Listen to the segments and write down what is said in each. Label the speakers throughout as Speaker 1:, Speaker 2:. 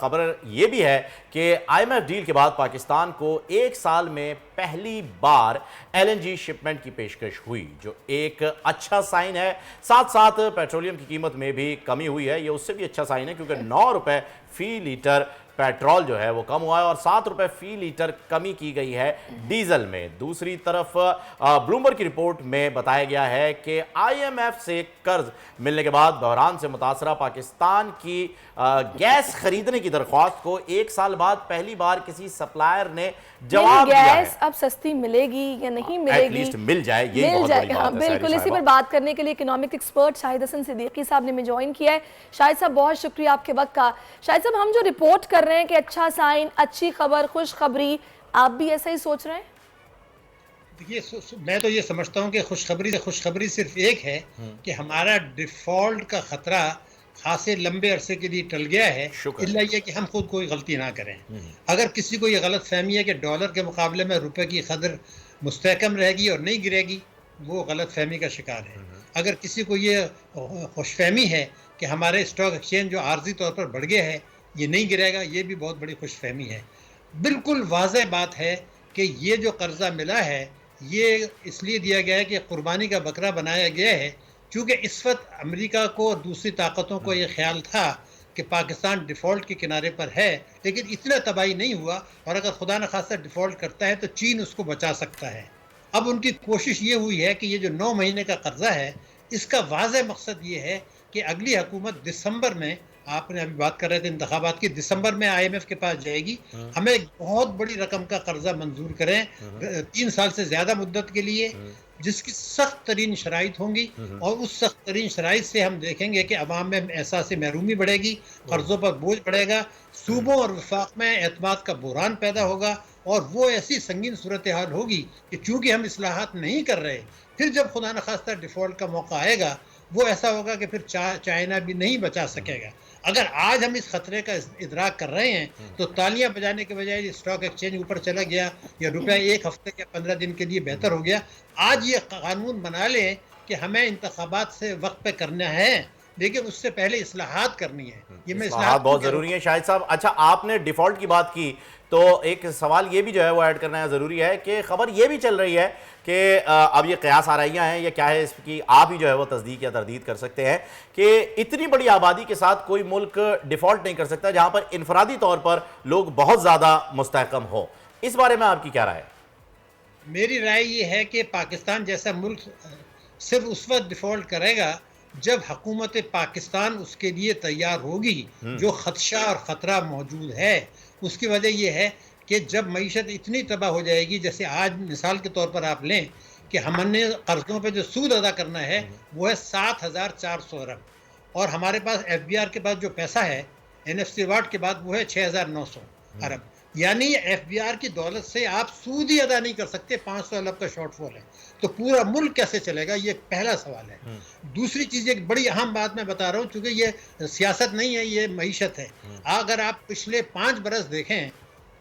Speaker 1: خبر یہ بھی ہے کہ آئی ایم ایف ڈیل کے بعد پاکستان کو ایک سال میں پہلی بار ایل این جی شپمنٹ کی پیشکش ہوئی، جو ایک اچھا سائن ہے۔ ساتھ ساتھ پیٹرولیم کی قیمت میں بھی کمی ہوئی ہے، یہ اس سے بھی اچھا سائن ہے کیونکہ 9 روپے فی لیٹر پیٹرول جو ہے وہ کم ہوا ہے اور 7 روپے فی لیٹر کمی کی گئی ہے ڈیزل میں۔ دوسری طرف بلومبرگ کی رپورٹ میں بتایا گیا ہے کہ آئی ایم ایف سے قرض ملنے کے بعد بحران سے متاثرہ پاکستان کی گیس خریدنے کی درخواست کو ایک سال بعد پہلی بار کسی سپلائر نے جواب دیا ہے۔
Speaker 2: گیس اب سستی ملے گی یا نہیں ملے
Speaker 1: ایٹ
Speaker 2: گی؟
Speaker 1: لیسٹ مل جائے، یہی بہت بڑی بات ہے۔
Speaker 2: بالکل، اسی پر بات کرنے کے لیے اکنامک ایکسپرٹ شاہد حسن صدیقی صاحب نے میں جوائن کیا ہے۔ شاہد صاحب بہت شکریہ آپ کے وقت کا۔ شاہد صاحب، ہم جو رپورٹ کر رہے ہیں کہ اچھا سائن، اچھی خبر، خوشخبری، آپ بھی ایسا ہی سوچ رہے ہیں؟
Speaker 3: دیکھیے، میں تو یہ سمجھتا ہوں کہ خوشخبری صرف ایک ہے کہ ہمارا ڈیفالٹ کا خطرہ خاصے لمبے عرصے کے لیے ٹل گیا ہے، الا یہ کہ ہم خود کوئی غلطی نہ کریں۔ اگر کسی کو یہ غلط فہمی ہے کہ ڈالر کے مقابلے میں روپے کی قدر مستحکم رہے گی اور نہیں گرے گی، وہ غلط فہمی کا شکار ہے۔ اگر کسی کو یہ خوش فہمی ہے کہ ہمارے اسٹاک ایکسچینج جو عارضی طور پر بڑھ گیا ہے یہ نہیں گرے گا، یہ بھی بہت بڑی خوش فہمی ہے۔ بالکل واضح بات ہے کہ یہ جو قرضہ ملا ہے یہ اس لیے دیا گیا ہے کہ قربانی کا بکرا بنایا گیا ہے، چونکہ اس وقت امریکہ کو اور دوسری طاقتوں کو یہ خیال تھا کہ پاکستان ڈیفالٹ کے کنارے پر ہے، لیکن اتنا تباہی نہیں ہوا، اور اگر خدا نخواستہ ڈیفالٹ کرتا ہے تو چین اس کو بچا سکتا ہے۔ اب ان کی کوشش یہ ہوئی ہے کہ یہ جو 9 مہینے کا قرضہ ہے اس کا واضح مقصد یہ ہے کہ اگلی حکومت دسمبر میں، آپ نے ابھی بات کر رہے تھے انتخابات کی، دسمبر میں آئی ایم ایف کے پاس جائے گی، ہمیں ایک بہت بڑی رقم کا قرضہ منظور کریں 3 سال سے زیادہ مدت کے لیے، جس کی سخت ترین شرائط ہوں گی، اور اس سخت ترین شرائط سے ہم دیکھیں گے کہ عوام میں احساس محرومی بڑھے گی، قرضوں پر بوجھ بڑھے گا، صوبوں اور وفاق میں اعتماد کا بحران پیدا ہوگا، اور وہ ایسی سنگین صورتحال ہوگی کہ چونکہ ہم اصلاحات نہیں کر رہے، پھر جب خدا نخواستہ ڈیفالٹ کا موقع آئے گا وہ ایسا ہوگا کہ پھر چائنا بھی نہیں بچا سکے گا۔ اگر آج ہم اس خطرے کا ادراک کر رہے ہیں تو تالیاں بجانے کے بجائے اسٹاک ایکسچینج اوپر چلا گیا یا روپیہ ایک ہفتے یا 15 دن کے لیے بہتر ہو گیا۔ آج یہ قانون بنا لیں کہ ہمیں انتخابات سے وقت پہ کرنا ہے، لیکن اس سے پہلے اصلاحات کرنی ہے۔ یہ میں
Speaker 1: اصلاحات بہت ضروری ہیں شاہد صاحب۔ اچھا، آپ نے ڈیفالٹ کی بات کی تو ایک سوال یہ بھی جو ہے وہ ایڈ کرنا ضروری ہے کہ خبر یہ بھی چل رہی ہے کہ اب یہ قیاس آرائیاں ہیں، یہ کیا ہے اس کی آپ ہی جو ہے وہ تصدیق یا تردید کر سکتے ہیں کہ اتنی بڑی آبادی کے ساتھ کوئی ملک ڈیفالٹ نہیں کر سکتا جہاں پر انفرادی طور پر لوگ بہت زیادہ مستحکم ہو۔ اس بارے میں آپ کی کیا رائے ہے؟
Speaker 3: میری رائے یہ ہے کہ پاکستان جیسا ملک صرف اس وقت ڈیفالٹ کرے گا جب حکومت پاکستان اس کے لیے تیار ہوگی۔ جو خدشہ اور خطرہ موجود ہے اس کی وجہ یہ ہے کہ جب معیشت اتنی تباہ ہو جائے گی، جیسے آج مثال کے طور پر آپ لیں کہ ہم نے قرضوں پہ جو سود ادا کرنا ہے وہ ہے 7,400 ارب، اور ہمارے پاس ایف بی آر کے پاس جو پیسہ ہے این ایف سی واٹ کے بعد وہ ہے 6,900 ارب، یعنی ایف بی آر کی دولت سے آپ سود ہی ادا نہیں کر سکتے، 500 ارب کا شارٹ فال ہے، تو پورا ملک کیسے چلے گا؟ یہ پہلا سوال ہے۔ دوسری چیز، ایک بڑی اہم بات میں بتا رہا ہوں، چونکہ یہ سیاست نہیں ہے، یہ معیشت ہے۔ اگر آپ پچھلے 5 برس دیکھیں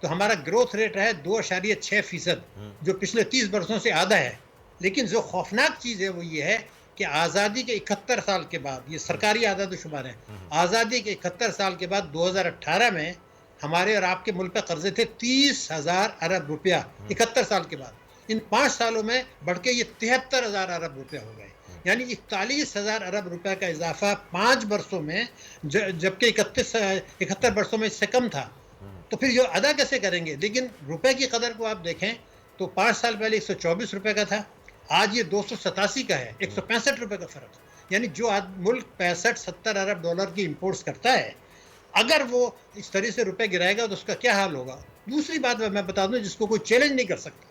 Speaker 3: تو ہمارا گروتھ ریٹ ہے 2.6%، جو پچھلے 30 برسوں سے آدھا ہے، لیکن جو خوفناک چیز ہے وہ یہ ہے کہ آزادی کے 71 سال کے بعد، یہ سرکاری اعداد و شمار ہیں، آزادی کے 71 سال کے بعد 2018 میں ہمارے اور آپ کے ملک پہ قرضے تھے 30,000 ارب روپیہ 71 سال کے بعد۔ ان 5 سالوں میں بڑھ کے یہ 73,000 ارب روپیہ ہو گئے، یعنی 41,000 ارب روپے کا اضافہ 5 برسوں میں، جبکہ 71 برسوں میں اس سے کم تھا۔ تو پھر یہ ادا کیسے کریں گے؟ لیکن روپے کی قدر کو آپ دیکھیں تو 5 سال پہلے 124 روپے کا تھا، آج یہ 287 کا ہے، 165 روپے کا فرق، یعنی جو ملک 65-70 ارب ڈالر کی امپورٹس کرتا ہے، اگر وہ اس طرح سے روپے گرائے گا تو اس کا کیا حال ہوگا؟ دوسری بات میں بتا دوں جس کو کوئی چیلنج نہیں کر سکتا،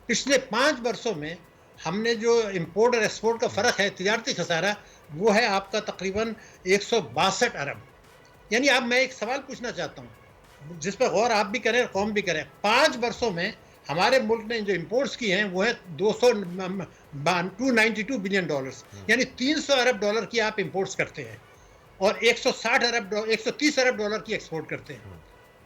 Speaker 3: پچھلے 5 برسوں میں ہم نے جو امپورٹ اور ایکسپورٹ کا فرق ہے، تجارتی خسارہ، وہ ہے آپ کا تقریباً 162 ارب۔ یعنی اب میں ایک سوال پوچھنا چاہتا ہوں جس پہ غور آپ بھی کریں اور قوم بھی کریں، 5 برسوں میں ہمارے ملک نے جو امپورٹس کی ہیں وہ ہے 292 بلین ڈالرز، یعنی 300 ارب ڈالر کی آپ امپورٹس کرتے ہیں اور 130 ارب ڈالر کی ایکسپورٹ کرتے ہیں۔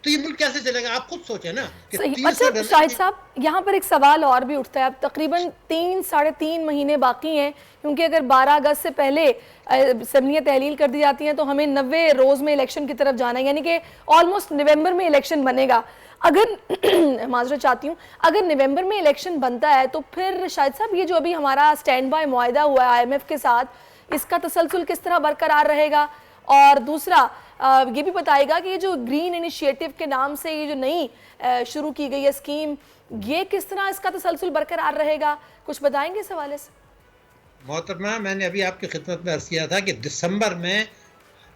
Speaker 3: تو یہ ملک کیسے چلے گا؟ آپ خود سوچیں نا کہ
Speaker 2: صحیح. اچھا شاہد صاحب یہاں پر ایک سوال اور بھی اٹھتا ہے. اب تقریباً 3-3.5 مہینے باقی ہیں, کیونکہ اگر 12 اگست سے پہلے اسمبلیاں تحلیل کر دی جاتی ہیں تو ہمیں 90 روز میں الیکشن کی طرف جانا ہے, یعنی کہ آلموسٹ نومبر میں الیکشن بنے گا. اگر معذرت چاہتی ہوں, اگر نومبر میں الیکشن بنتا ہے تو پھر شاہد صاحب یہ جو ابھی ہمارا اسٹینڈ بائی معاہدہ ہوا ہے IMF کے ساتھ, اس کا تسلسل کس طرح برقرار رہے گا؟ اور دوسرا یہ بھی بتائے گا کہ یہ جو گرین انیشیٹو کے نام سے یہ جو نئی شروع کی گئی ہے اسکیم, یہ کس طرح اس کا تسلسل برقرار رہے گا؟ کچھ بتائیں گے اس حوالے سے؟
Speaker 3: محترمہ, میں نے ابھی آپ کی خدمت میں عرض کیا تھا کہ دسمبر میں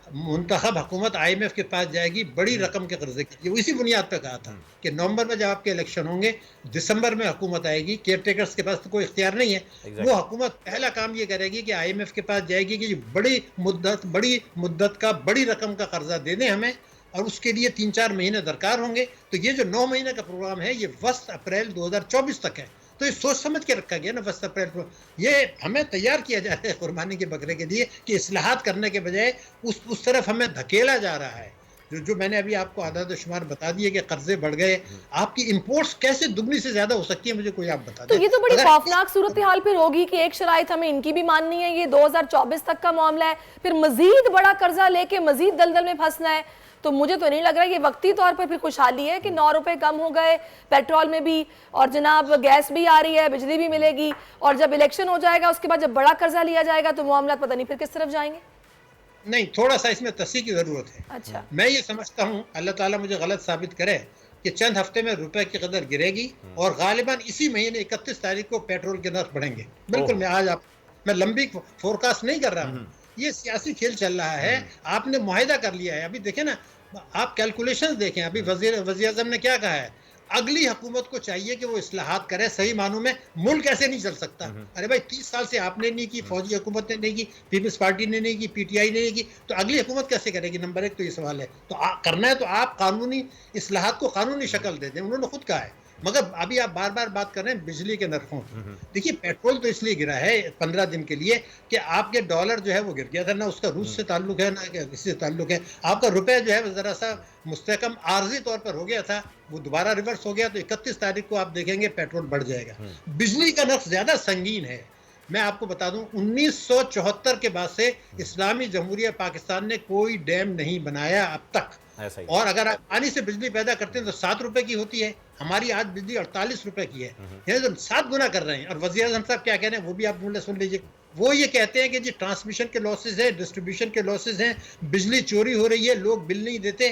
Speaker 3: منتخب حکومت IMF کے پاس جائے گی بڑی رقم کے قرضے کے لیے. اسی بنیاد پہ کہا تھا کہ نومبر میں جب آپ کے الیکشن ہوں گے, دسمبر میں حکومت آئے گی. کیئر ٹیکرز کے پاس تو کوئی اختیار نہیں ہے. وہ حکومت پہلا کام یہ کرے گی کہ IMF کے پاس جائے گی کہ بڑی مدت کا بڑی رقم کا قرضہ دے دیں ہمیں, اور اس کے لیے 3-4 مہینے درکار ہوں گے. تو یہ جو 9 مہینے کا پروگرام ہے یہ 20 اپریل 2024 تک ہے. تو یہ سوچ سمجھ کے رکھا گیا نا 20 اپریل کو. یہ ہمیں تیار کیا جا رہا ہے قربانی کے بکرے کے لیے کہ اصلاحات کرنے کے بجائے اس طرف ہمیں دھکیلا جا رہا ہے. جو میں نے ابھی آپ کو اعداد و شمار بتا دیے کہ قرضے بڑھ گئے, آپ کی امپورٹس کیسے دگنی سے زیادہ ہو سکتی ہے, مجھے کوئی آپ بتا دیں.
Speaker 2: تو یہ تو بڑی خوفناک صورتحال پھر ہوگی کہ ایک شرائط ہمیں ان کی بھی ماننی ہے, یہ 2024 تک کا معاملہ ہے, پھر مزید بڑا قرضہ لے کے مزید دلدل میں پھنسنا ہے. تو مجھے تو نہیں لگ رہا یہ وقتی طور پر پھر خوشحالی ہے کہ 9 روپے کم ہو گئے پیٹرول میں بھی, اور جناب گیس بھی آ رہی ہے, بجلی بھی ملے گی, اور جب الیکشن ہو جائے گا اس کے بعد جب بڑا قرضہ لیا جائے گا تو معاملات پتہ نہیں پھر کس طرف جائیں گے.
Speaker 3: نہیں, تھوڑا سا اس میں تصحیح کی ضرورت ہے.
Speaker 2: اچھا,
Speaker 3: میں یہ سمجھتا ہوں, اللہ تعالیٰ مجھے غلط ثابت کرے, کہ چند ہفتے میں روپے کی قدر گرے گی اور غالباً اسی مہینے 31 تاریخ کو پیٹرول کے نرخ بڑھیں گے. بالکل, میں لمبی فورکاسٹ نہیں کر رہا ہوں. یہ سیاسی کھیل چل رہا ہے. آپ نے معاہدہ کر لیا ہے. ابھی دیکھیں نا, آپ کیلکولیشنز دیکھیں. ابھی وزیر اعظم نے کیا کہا ہے, اگلی حکومت کو چاہیے کہ وہ اصلاحات کرے. صحیح معنوں میں ملک ایسے نہیں چل سکتا. ارے بھائی 30 سال سے آپ نے نہیں کی, فوجی حکومت نے نہیں کی, پیپلز پارٹی نے نہیں کی, PTI نے نہیں کی, تو اگلی حکومت کیسے کرے گی؟ نمبر 1 تو یہ سوال ہے. تو کرنا ہے تو آپ قانونی اصلاحات کو قانونی شکل دے دیں. انہوں نے خود کہا ہے. مگر ابھی آپ بار بار بات کر رہے ہیں بجلی کے نرخوں کی. دیکھیے, پیٹرول تو اس لیے گرا ہے 15 دن کے لیے کہ آپ کے ڈالر جو ہے وہ گر گیا تھا. نہ اس کا روس سے تعلق ہے نہ کسی سے تعلق ہے. آپ کا روپے جو ہے وہ ذرا سا مستحکم عارضی طور پر ہو گیا تھا, وہ دوبارہ ریورس ہو گیا. تو 31 تاریخ کو آپ دیکھیں گے پیٹرول بڑھ جائے گا. بجلی کا نرخ زیادہ سنگین ہے. میں آپ کو بتا دوں 1974 کے بعد سے اسلامی جمہوریہ پاکستان نے کوئی ڈیم نہیں بنایا اب تک. اور اگر آپ پانی سے بجلی پیدا کرتے ہیں تو 7 روپے کی ہوتی ہے. ہماری آج بجلی 48 روپے کی ہے. یعنی تو 7 گنا کر رہے ہیں. اور وزیر اعظم صاحب کیا کہہ رہے ہیں وہ بھی آپ سن لیجیے. وہ یہ کہتے ہیں کہ جی ٹرانسمیشن کے لاسز ہیں, ڈسٹریبیوشن کے لاسز ہیں, بجلی چوری ہو رہی ہے, لوگ بل نہیں دیتے,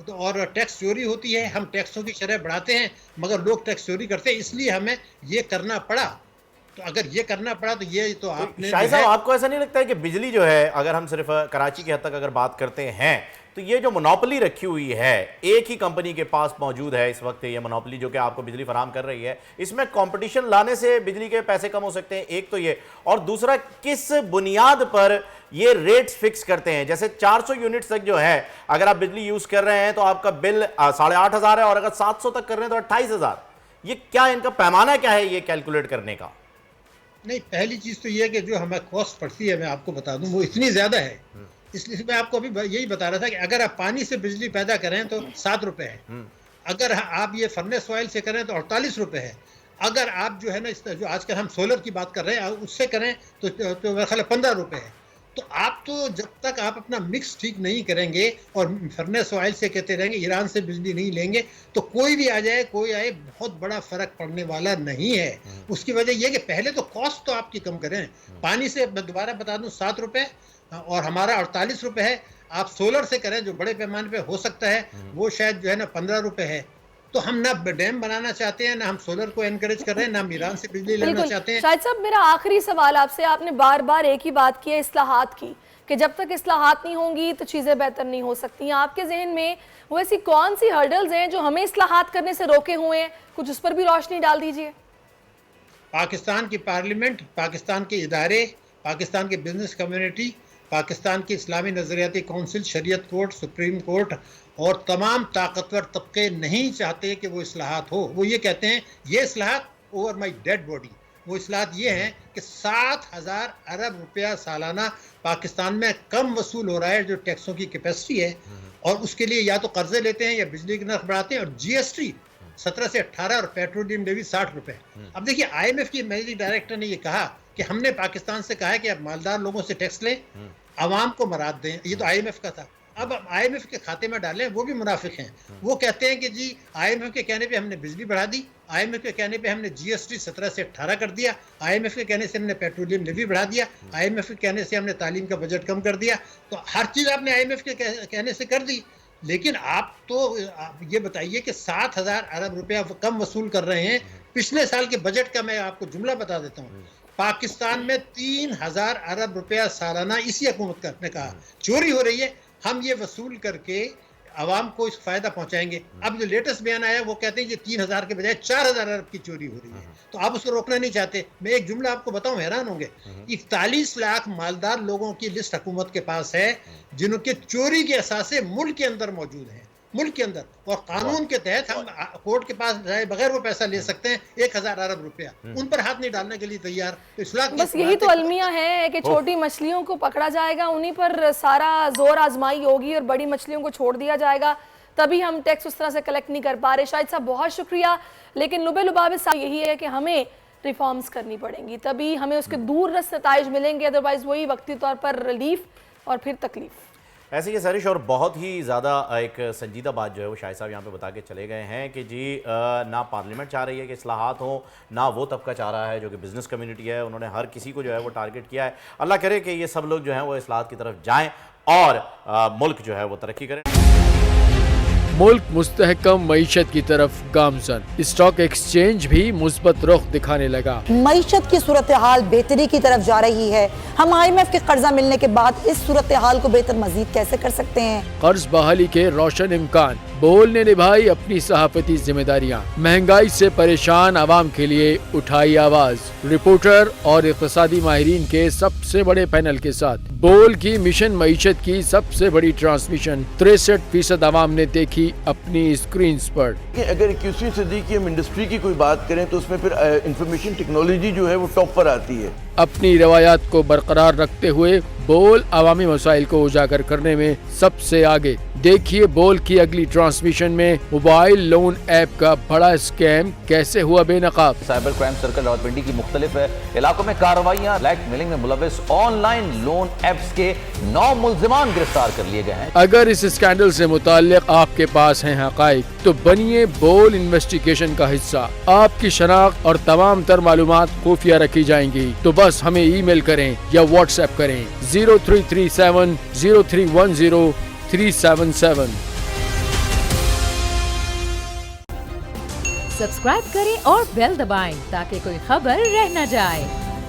Speaker 3: اور ٹیکس چوری ہوتی ہے. ہم ٹیکسوں کی شرح بڑھاتے ہیں مگر لوگ ٹیکس چوری کرتے ہیں, اس لیے ہمیں یہ کرنا پڑا. تو اگر یہ کرنا پڑا تو یہ تو آپ نے
Speaker 1: شاہد صاحب, آپ کو ایسا نہیں لگتا ہے کہ بجلی جو ہے, اگر ہم صرف کراچی کی حد تک اگر بات کرتے ہیں تو یہ جو منوپلی رکھی ہوئی ہے ایک ہی کمپنی کے پاس موجود ہے اس وقت, یہ منوپلی جو کہ آپ کو بجلی فراہم کر رہی ہے, اس میں کمپٹیشن لانے سے بجلی کے پیسے کم ہو سکتے ہیں؟ ایک تو یہ, اور دوسرا کس بنیاد پر یہ ریٹس فکس کرتے ہیں؟ جیسے 400 یونٹس تک جو ہے اگر آپ بجلی یوز کر رہے ہیں تو آپ کا بل 8,500 ہے, اور اگر 700 تک کر رہے ہیں تو 28,000. یہ کیا ان کا پیمانہ کیا ہے یہ کیلکولیٹ کرنے کا؟
Speaker 3: نہیں, پہلی چیز تو یہ کہ جو ہمیں کاسٹ پڑتی ہے, میں آپ کو بتا دوں, وہ اتنی زیادہ ہے. اس لیے میں آپ کو ابھی یہی بتا رہا تھا کہ اگر آپ پانی سے بجلی پیدا کریں تو 7 روپے ہے. اگر آپ یہ فرنس آئل سے کریں تو 48 روپے ہے. اگر آپ جو ہے نا جو آج کل ہم سولر کی بات کر رہے ہیں اس سے کریں تو میرا خیال ہے 15 روپے ہے. تو آپ تو جب تک آپ اپنا مکس ٹھیک نہیں کریں گے اور فرنس آئل سے کہتے رہیں گے, ایران سے بجلی نہیں لیں گے, تو کوئی بھی آ جائے کوئی آئے, بہت بڑا فرق پڑنے والا نہیں ہے. اس کی وجہ یہ کہ پہلے تو کاسٹ تو آپ کی کم کریں. پانی سے میں دوبارہ بتا دوں 7 روپے اور ہمارا 48 روپے ہے. آپ سولر سے کریں جو بڑے پیمانے پہ ہو سکتا ہے, وہ شاید جو ہے نا 15 روپے ہے. تو ہم نہ ڈیم بنانا چاہتے ہیں, نہ ہم سولر کو انکریج کر رہے ہیں, نہ ہم ایران سے بجلی لینا چاہتے ہیں.
Speaker 2: شاہد صاحب, میرا آخری سوال آپ سے, آپ نے بار بار ایک ہی بات کی ہے اصلاحات کی, کہ جب تک اصلاحات نہیں ہوں گی تو چیزیں بہتر نہیں ہو سکتی. آپ کے ذہن میں وہ ایسی کون سی ہرڈلز ہیں جو ہمیں اصلاحات کرنے سے روکے ہوئے ہیں؟ کچھ اس پر بھی روشنی ڈال دیجئے.
Speaker 3: پاکستان کی پارلیمنٹ, پاکستان کے ادارے, پاکستان کی بزنس کمیونٹی, پاکستان کی اسلامی نظریاتی کونسل, شریعت کورٹ, سپریم کورٹ اور تمام طاقتور طبقے نہیں چاہتے کہ وہ اصلاحات ہو. وہ یہ کہتے ہیں یہ اصلاحات اوور مائی ڈیڈ باڈی. وہ اصلاحات یہ ہیں کہ 7,000 ارب روپیہ سالانہ پاکستان میں کم وصول ہو رہا ہے جو ٹیکسوں کی کیپیسٹی ہے, اور اس کے لیے یا تو قرضے لیتے ہیں یا بجلی کے نرخ بڑھاتے ہیں, اور جی ایس ٹی 17 سے 18 اور پیٹرولیم لیوی 60 روپے. اب دیکھیے آئی ایم ایف کی مینیجنگ ڈائریکٹر نے یہ کہا کہ ہم نے پاکستان سے کہا ہے کہ آپ مالدار لوگوں سے ٹیکس لیں, عوام کو مراد دیں. یہ تو آئی ایم ایف کا تھا. اب آئی ایم ایف کے کھاتے میں ڈالیں, وہ بھی منافق ہیں. وہ کہتے ہیں کہ جی آئی ایم ایف کے کہنے پہ ہم نے بجلی بڑھا دی, آئی ایم ایف کے کہنے پہ ہم نے جی ایس ٹی 17 سے 18 کر دیا, آئی ایم ایف کے کہنے سے ہم نے پیٹرولیم لیوی بڑھا دیا, آئی ایم ایف کے کہنے سے ہم نے تعلیم کا بجٹ کم کر دیا. تو ہر چیز آپ نے آئی ایم ایف کے کہنے سے کر دی, لیکن آپ تو یہ بتائیے کہ 7,000 ارب روپیہ کم وصول کر رہے ہیں. پچھلے سال کے بجٹ کا میں آپ کو جملہ بتا دیتا ہوں. پاکستان میں 3,000 ارب روپیہ سالانہ اسی حکومت کا نے کہا چوری ہو رہی ہے. ہم یہ وصول کر کے عوام کو اس فائدہ پہنچائیں گے. اب جو لیٹسٹ بیان آیا وہ کہتے ہیں یہ 3,000 کے بجائے 4,000 ارب کی چوری ہو رہی ہے. تو آپ اس کو روکنا نہیں چاہتے. میں ایک جملہ آپ کو بتاؤں, حیران ہوں گے. 41 لاکھ مالدار لوگوں کی لسٹ حکومت کے پاس ہے جنہوں کے چوری کے اثاثے ملک کے اندر موجود ہیں, ملک کے اندر, اور قانون کے تحت ہم کورٹ کے پاس جائے بغیر وہ پیسہ لے سکتے ہیں 1,000 ارب روپیہ. ان پر ہاتھ نہیں ڈالنے کے لیے تیار. تو اصلاح
Speaker 2: بس یہی تو المیہ ہے کہ چھوٹی مچھلیوں کو پکڑا جائے گا, انہی پر سارا زور آزمائی ہوگی, اور بڑی مچھلیوں کو چھوڑ دیا جائے گا, تبھی ہم ٹیکس اس طرح سے کلیکٹ نہیں کر پا رہے. شاہد صاحب بہت شکریہ, لیکن لبے لبابے صاحب یہی ہے کہ ہمیں ریفارمز کرنی پڑیں گی, تبھی ہمیں اس کے دور رس نتائج ملیں گے, ادروائز وہی وقتی طور پر ریلیف اور پھر تکلیف.
Speaker 1: ایسے یہ سرش, اور بہت ہی زیادہ ایک سنجیدہ بات جو ہے وہ شاہد صاحب یہاں پہ بتا کے چلے گئے ہیں کہ جی نہ پارلیمنٹ چاہ رہی ہے کہ اصلاحات ہوں, نہ وہ طبقہ چاہ رہا ہے جو کہ بزنس کمیونٹی ہے. انہوں نے ہر کسی کو جو ہے وہ ٹارگٹ کیا ہے. اللہ کرے کہ یہ سب لوگ جو ہیں وہ اصلاحات کی طرف جائیں اور ملک جو ہے وہ ترقی کریں.
Speaker 4: ملک مستحکم معیشت کی طرف گامزن, اسٹاک ایکسچینج بھی مثبت رخ دکھانے لگا.
Speaker 5: معیشت کی صورتحال بہتری کی طرف جا رہی ہے. ہم آئی ایم ایف کے قرضہ ملنے کے بعد اس صورتحال کو بہتر مزید کیسے کر سکتے ہیں؟
Speaker 4: قرض بحالی کے روشن امکان. بول نے نبھائی اپنی صحافتی ذمہ داریاں, مہنگائی سے پریشان عوام کے لیے اٹھائی آواز. رپورٹر اور اقتصادی ماہرین کے سب سے بڑے پینل کے ساتھ بول کی مشن معیشت کی سب سے بڑی ٹرانسمیشن 63% عوام نے دیکھی اپنی اسکرینز پر.
Speaker 6: اگر 21ویں صدی کی ہم انڈسٹری کی کوئی بات کریں تو اس میں پھر انفارمیشن ٹیکنالوجی جو ہے وہ ٹاپ پر آتی ہے.
Speaker 4: اپنی روایات کو برقرار رکھتے ہوئے بول عوامی مسائل کو اجاگر کرنے میں سب سے آگے. دیکھیے بول کی اگلی ٹرانسمیشن میں موبائل لون ایپ کا بڑا اسکیم کیسے ہوا بے نقاب.
Speaker 7: سائبر کرائم سرکل راولپنڈی کی مختلف علاقوں میں کارروائیاں. بلیک میلنگ میں ملوث آن لائن لون ایپس کے 9 ملزمان گرفتار کر لیے گئے ہیں.
Speaker 4: اگر اس اسکینڈل سے متعلق آپ کے پاس ہیں حقائق تو بنیے بول انویسٹیگیشن کا حصہ. آپ کی شناخت اور تمام تر معلومات خفیہ رکھی جائیں گی, تو بس ہمیں ای میل کریں یا واٹس ایپ کریں 0337 0310 377.
Speaker 8: سبسکرائب کریں اور بیل دبائیں تاکہ کوئی خبر رہ نہ جائے.